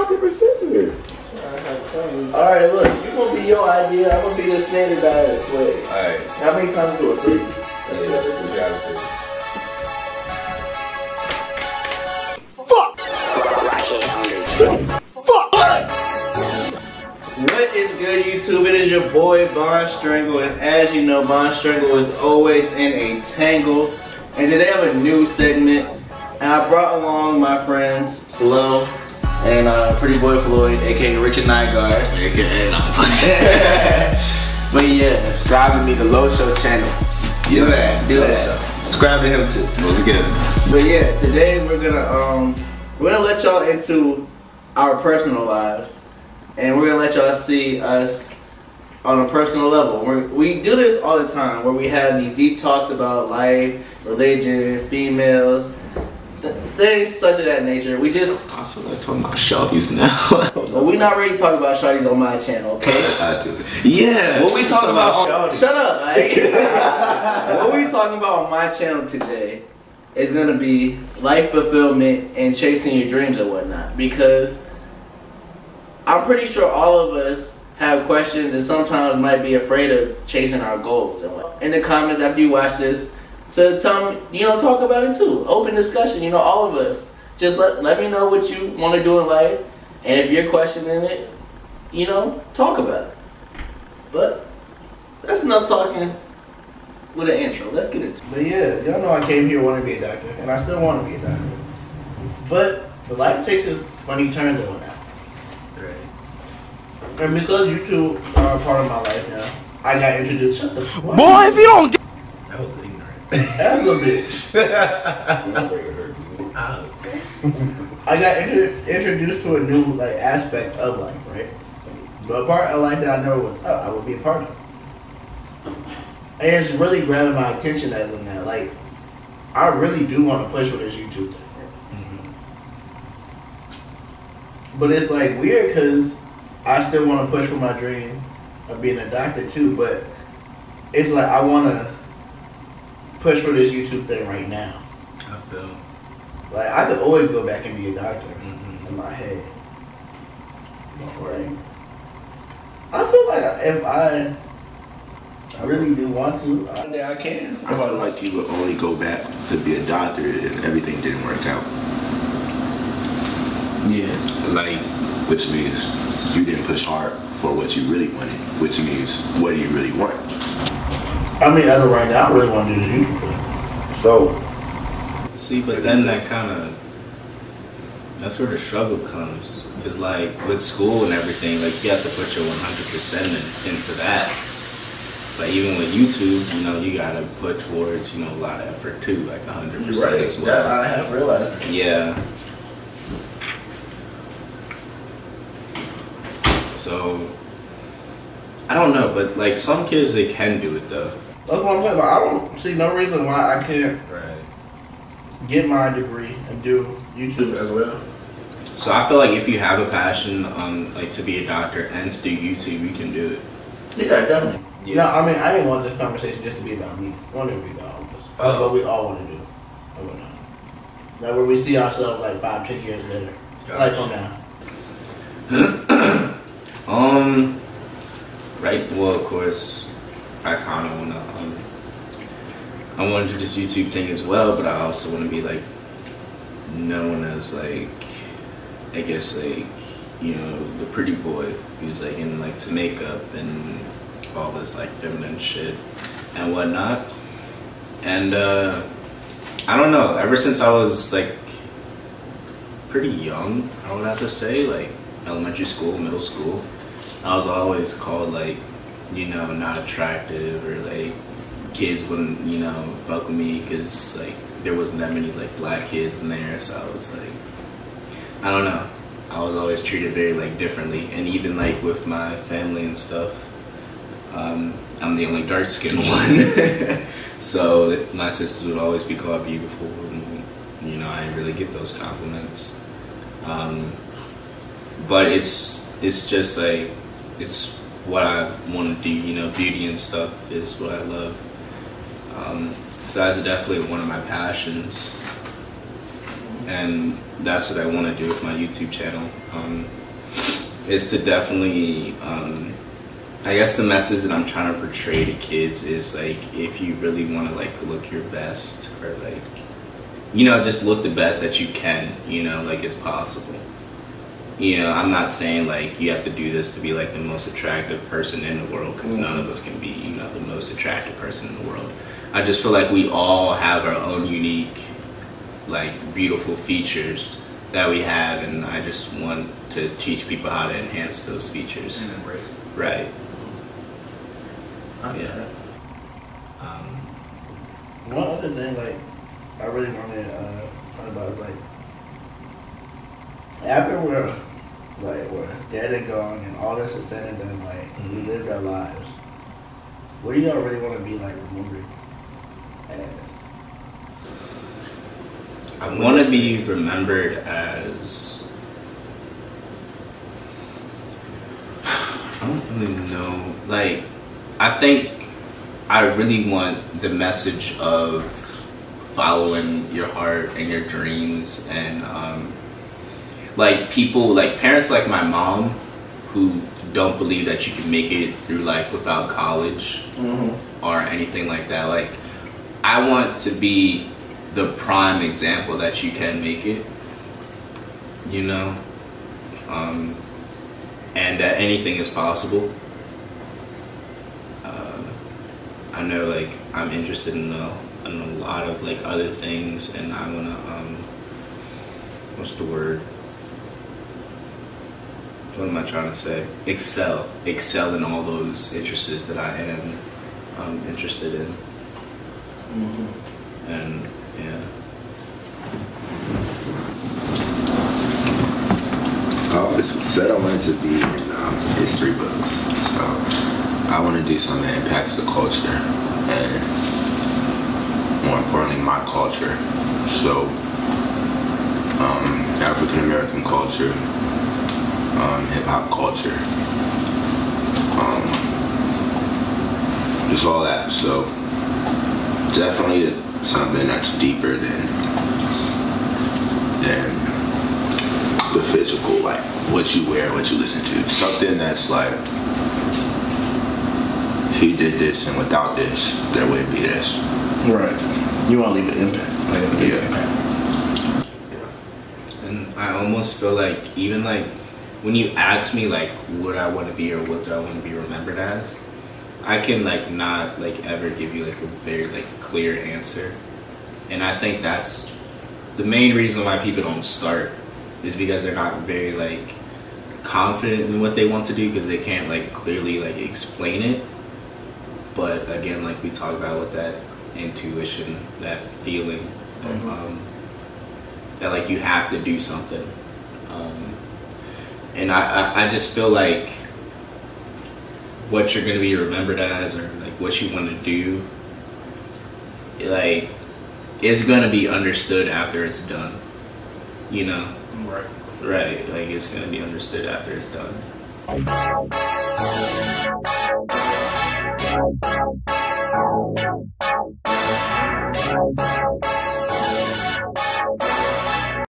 about different sisters. Alright, look, you gonna be your idea, I'm gonna be the standard guy this way. Alright. How many times do it? 3? Fuck! Fuck! What is good, YouTube? It is your boy Bonstrangle, and as you know, Bonstrangle is always in a tangle. And today I have a new segment, and I brought along my friends Flo and Pretty Boy Floyd, aka Richard Nygaard, aka But yeah, subscribe to me, the Low Show channel. do that. Subscribe to him too. What's good? But yeah, today we're gonna let y'all into our personal lives, and we're gonna let y'all see us on a personal level. We do this all the time, where we have these deep talks about life, religion, females, things such of that nature. We just... I feel like talking about shawties now. Well, we're not ready to talk about shawties on my channel, okay? I do. Yeah. What we talking about shut up, right? What we talking about on my channel today is gonna be life fulfillment and chasing your dreams and whatnot, because I'm pretty sure all of us have questions and sometimes might be afraid of chasing our goals and whatnot. In the comments after you watch this, to tell me, talk about it too. Open discussion, all of us. Just let me know what you want to do in life, and if you're questioning it, talk about it. But that's enough talking with an intro. Let's get into it. But yeah, y'all know I came here wanting to be a doctor, and I still want to be a doctor. But the life takes its funny turns and whatnot. Right. And because you two are a part of my life now, I got introduced. Shut the fuck. Boy, if you don't get... That was ignorant. As a bitch. I got introduced to a new aspect of life, right? But a part of life that I never thought I would be a part of. And it's really grabbing my attention as of now. I really do want to push for this YouTube thing. Mm-hmm. But it's weird because I still want to push for my dream of being a doctor too. But it's I want to push for this YouTube thing right now. I feel. I could always go back and be a doctor in my head. Right? I feel if I really do want to, I can. I feel like you would only go back to be a doctor if everything didn't work out. Yeah. Which means you didn't push hard for what you really wanted, which means what do you really want? I mean, as of right now, I really want to do the YouTube thing. So. See, but then that's where the struggle comes. Because with school and everything, you have to put your 100% into that. But even with YouTube, you gotta put towards, a lot of effort too, 100% right. as well. That I have realized that. Yeah. So, I don't know, but some kids, they can do it though. That's what I'm saying. I don't see no reason why I can't get my degree and do YouTube as well. So I feel if you have a passion on to be a doctor and to do YouTube, you can do it. Yeah, definitely. Yeah. No, I mean, I didn't want this conversation just to be about me. I want it to be about all of us. That's what we all want to do. Where we see ourselves 5-10 years later. From now. Right. Well, of course, I kind of want to. I want to do this YouTube thing as well, but I also want to be known as I guess the pretty boy who's into makeup and all this feminine shit and whatnot. And I don't know. Ever since I was pretty young, I would have to say elementary school, middle school, I was always called not attractive, or kids wouldn't fuck with me because there wasn't that many black kids in there. So I was I don't know, I was always treated very differently. And even with my family and stuff, I'm the only dark skinned one. So my sisters would always be called beautiful, and I didn't really get those compliments. But it's just it's what I want to do. Beauty and stuff is what I love. So that's definitely one of my passions. and that's what I want to do with my YouTube channel. Is to definitely, I guess the message that I'm trying to portray to kids is like, if you really want to like look your best, or like, you know, just look the best that you can, you know, like it's possible. You know, I'm not saying like you have to do this to be like the most attractive person in the world, because none of us can be, you know, the most attractive person in the world. I just feel like we all have our own unique, like, beautiful features that we have, and I just want to teach people how to enhance those features. And embrace it. Right. Yeah. One other thing, like, I really want to talk about is, like, after we're dead and gone and all this is said and done, like, we lived our lives, what do y'all really want to be, like, remembered as? I want to be remembered as, I don't really know, like, I think I really want the message of following your heart and your dreams, and like people, like parents like my mom who don't believe that you can make it through life without college or anything like that. Like, I want to be the prime example that you can make it, you know, and that anything is possible. I know, like, I'm interested in a lot of like other things, and I wanna what's the word? What am I trying to say? Excel in all those interests that I am interested in. And yeah. I always said I wanted to be in history books, so I want to do something that impacts the culture, and more importantly, my culture. So, African American culture, hip hop culture, just all that. So, definitely something that's deeper than the physical, like what you wear, what you listen to. Something that's like, he did this, and without this, there wouldn't be this. Right. You want to leave an impact. Like a big impact. And I almost feel like, even like when you ask me like what I want to be or what do I want to be remembered as, I can like not like ever give you like a very like clear answer. And I think that's the main reason why people don't start, is because they're not very like confident in what they want to do, because they can't like clearly like explain it. But again, like we talked about with that intuition, that feeling, that like you have to do something. And I just feel like what you're going to be remembered as, or like what you want to do, like, is going to be understood after it's done, you know? Right, like it's going to be understood after it's done.